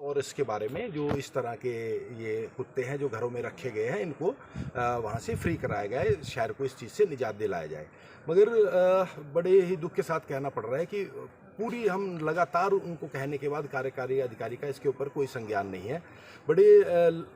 और इसके बारे में जो इस तरह के ये कुत्ते हैं जो घरों में रखे गए हैं, इनको वहाँ से फ्री कराया गया है, शहर को इस चीज़ से निजात दिलाया जाए। मगर बड़े ही दुख के साथ कहना पड़ रहा है कि पूरी हम लगातार उनको कहने के बाद कार्यकारी अधिकारी का इसके ऊपर कोई संज्ञान नहीं है।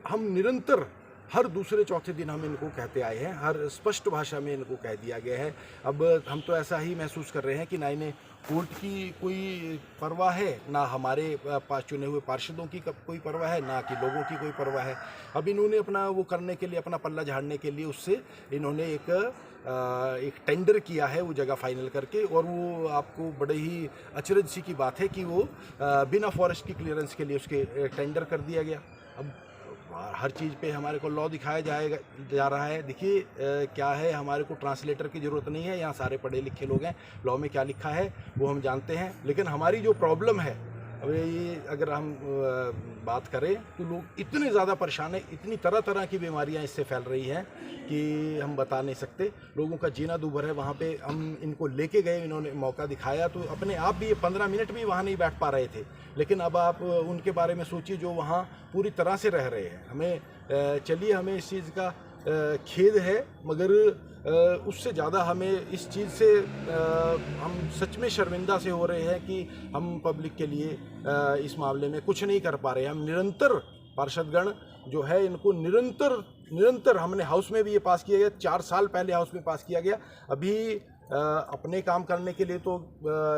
हम निरंतर हर दूसरे चौथे दिन हम इनको कहते आए हैं, हर स्पष्ट भाषा में इनको कह दिया गया है। अब हम तो ऐसा ही महसूस कर रहे हैं कि ना इन्हें कोर्ट की कोई परवाह है, ना हमारे पास चुने हुए पार्षदों की कोई परवाह है, ना कि लोगों की कोई परवाह है। अब इन्होंने अपना वो करने के लिए, अपना पल्ला झाड़ने के लिए उससे इन्होंने एक टेंडर किया है वो जगह फाइनल करके, और वो आपको बड़े ही अचरज सी की बात है कि वो बिना फॉरेस्ट की क्लियरेंस के लिए उसके टेंडर कर दिया गया। अब हर चीज़ पे हमारे को लॉ दिखाया जा रहा है। देखिए क्या है, हमारे को ट्रांसलेटर की ज़रूरत नहीं है, यहाँ सारे पढ़े लिखे लोग हैं, लॉ में क्या लिखा है वो हम जानते हैं। लेकिन हमारी जो प्रॉब्लम है, अब ये अगर हम बात करें तो लोग इतने ज़्यादा परेशान हैं, इतनी तरह तरह की बीमारियां इससे फैल रही हैं कि हम बता नहीं सकते। लोगों का जीना दूभर है। वहाँ पे हम इनको लेके गए, इन्होंने मौका दिखाया, तो अपने आप भी ये 15 मिनट भी वहाँ नहीं बैठ पा रहे थे। लेकिन अब आप उनके बारे में सोचिए जो वहाँ पूरी तरह से रह रहे हैं। हमें इस चीज़ का खेद है, मगर उससे ज़्यादा हमें इस चीज़ से हम सच में शर्मिंदा से हो रहे हैं कि हम पब्लिक के लिए इस मामले में कुछ नहीं कर पा रहे हैं। हम निरंतर पार्षदगण जो है इनको निरंतर हमने हाउस में भी ये पास किया गया, 4 साल पहले हाउस में पास किया गया। अभी अपने काम करने के लिए तो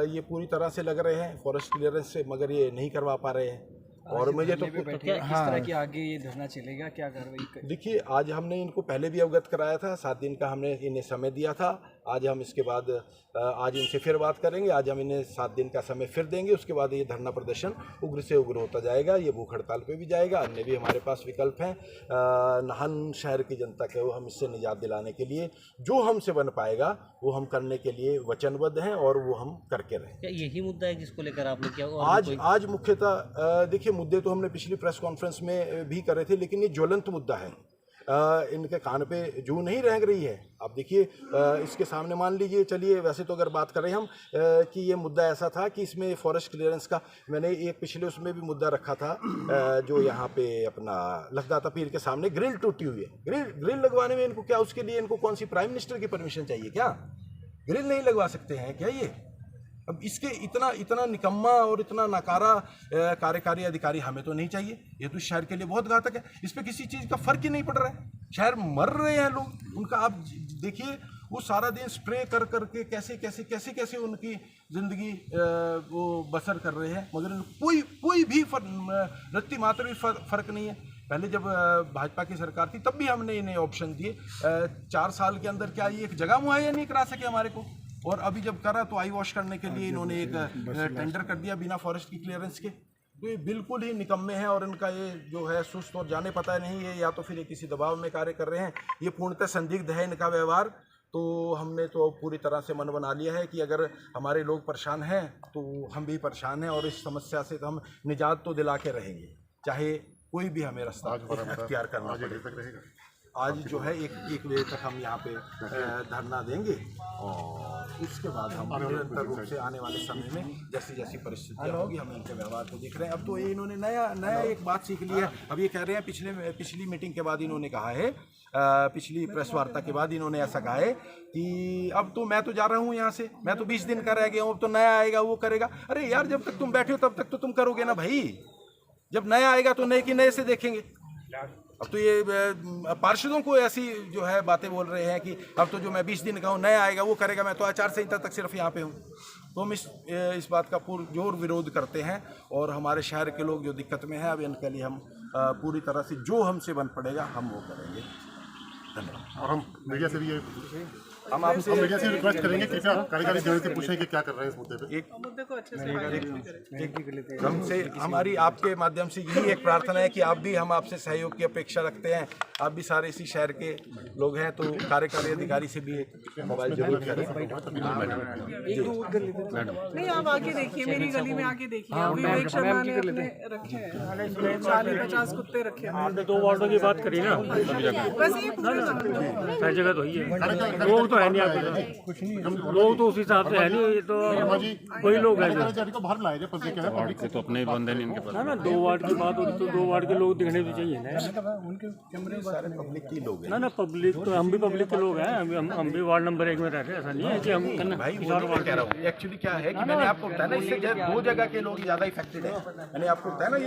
ये पूरी तरह से लग रहे हैं फॉरेस्ट क्लियरेंस से, मगर ये नहीं करवा पा रहे हैं। और मुझे तो किस तरह की आगे ये धरना चलेगा, क्या कार्रवाई? देखिए, आज हमने इनको पहले भी अवगत कराया था, 7 दिन का हमने इन्हें समय दिया था। आज हम इसके बाद आज इनसे फिर बात करेंगे। आज हम इन्हें 7 दिन का समय फिर देंगे। उसके बाद ये धरना प्रदर्शन उग्र से उग्र होता जाएगा। ये भूख हड़ताल पे भी जाएगा। अन्य भी हमारे पास विकल्प हैं। नाहन शहर की जनता को हम इससे निजात दिलाने के लिए जो हमसे बन पाएगा वो हम करने के लिए वचनबद्ध हैं, और वो हम करके रहें। क्या यही मुद्दा है जिसको लेकर आपने क्या आज मुख्यतः देखिए, मुद्दे तो हमने पिछली प्रेस कॉन्फ्रेंस में भी करे थे, लेकिन ये ज्वलंत मुद्दा है। इनके कान पे जू नहीं रेंग रही है। आप देखिए, इसके सामने मान लीजिए, चलिए वैसे तो अगर बात करें हम कि ये मुद्दा ऐसा था कि इसमें फॉरेस्ट क्लियरेंस का मैंने एक पिछले उसमें भी मुद्दा रखा था, जो यहाँ पे अपना लखदाता पीर के सामने ग्रिल टूटी हुई है। ग्रिल लगवाने में इनको क्या, उसके लिए इनको कौन सी प्राइम मिनिस्टर की परमिशन चाहिए क्या? ग्रिल नहीं लगवा सकते हैं क्या ये? अब इसके इतना निकम्मा और इतना नकारा कार्यकारी अधिकारी हमें तो नहीं चाहिए। ये तो शहर के लिए बहुत घातक है। इस पे किसी चीज़ का फर्क ही नहीं पड़ रहा है। शहर मर रहे हैं लोग उनका। आप देखिए, वो सारा दिन स्प्रे कर करके कैसे उनकी ज़िंदगी वो बसर कर रहे हैं, मगर कोई भी रत्ती मात्र भी फर्क नहीं है। पहले जब भाजपा की सरकार थी तब भी हमने इन्हें ऑप्शन दिए। 4 साल के अंदर क्या ये एक जगह मुहैया नहीं करा सके हमारे को, और अभी जब करा तो आई वॉश करने के लिए इन्होंने एक टेंडर कर दिया बिना फॉरेस्ट की क्लियरेंस के। तो ये बिल्कुल ही निकम्मे हैं, और इनका ये जो है सुस्त और जाने पता नहीं है, या तो फिर ये किसी दबाव में कार्य कर रहे हैं। ये पूर्णतः संदिग्ध है इनका व्यवहार। तो हमने तो पूरी तरह से मन बना लिया है कि अगर हमारे लोग परेशान हैं तो हम भी परेशान हैं, और इस समस्या से तो हम निजात तो दिला के रहेंगे, चाहे कोई भी हमें रास्ता अख्तियार करना पड़े। आज जो है 1 बजे तक हम यहाँ पे धरना देंगे, और उसके बाद हम निरंतर रूप से आने वाले समय में जैसी परिस्थितियाँ होगी हम इनके व्यवहार को देख रहे हैं। अब तो इन्होंने नया एक बात सीख ली है। अब ये कह रहे हैं, पिछली मीटिंग के बाद इन्होंने कहा है, पिछली प्रेस वार्ता के बाद इन्होंने ऐसा कहा है कि अब तो मैं तो जा रहा हूँ यहाँ से, मैं तो 20 दिन का रह गया हूँ, अब तो नया आएगा वो करेगा। अरे यार, जब तक तुम बैठे हो तब तक तो तुम करोगे ना भाई। जब नया आएगा तो नए की नए से देखेंगे। अब तो ये पार्षदों को ऐसी जो है बातें बोल रहे हैं कि अब तो जो मैं 20 दिन का हूँ, नया आएगा वो करेगा, मैं तो आचार संहिता तक सिर्फ यहाँ पे हूँ। तो हम इस बात का पुरजोर विरोध करते हैं, और हमारे शहर के लोग जो दिक्कत में हैं, अब इनके लिए हम पूरी तरह से जो हमसे बन पड़ेगा हम वो करेंगे। धन्यवाद। और हम मीडिया से भी हम आपसे मीडिया से रिक्वेस्ट करेंगे कि कार्यकारी अधिकारी से पूछें कि क्या कर रहे हैं इस मुद्दे पे। एक मुद्दे को अच्छे से हमसे हमारी आपके माध्यम से यही एक प्रार्थना है कि आप भी, हम आपसे सहयोग की अपेक्षा रखते हैं। आप भी सारे इसी शहर के लोग हैं, तो कार्यकारी अधिकारी से भी एक मोबाइल जरूर करें। नहीं, आप आके देखिए, मेरी गली में आके देखिए। विवेक शर्मा ने अपने रखे हैं 40-50 कुत्ते रखे हैं। 2 वार्डों की बात करी ना, बस ये पूरे हर जगह तो ही है। तो है नहीं आपके लोग तो उस हिसाब से है नहीं, ये तो कोई लोग हैं अधिकारी को बाहर बुलाया जाए, पब्लिक है, पब्लिक तो अपने ही बंदे नहीं इनके पास। ना 2 वार्ड की बात होगी तो 2 वार्ड के लोग दिखने भी चाहिए ना। सारे पब्लिक के लोग हैं ना पब्लिक तो हम भी पब्लिक के लोग हैं, हम भी वार्ड नंबर 1 में रहते हैं। ऐसा नहीं है कि हम भाई वो नहीं मैं कह रहा हूँ एक्चुअली क्या है कि मैंने आपको बताया ना, इससे 2 जगह के लोग ज़्यादा इफेक्टेड है। मैंने आपको बताया ना ये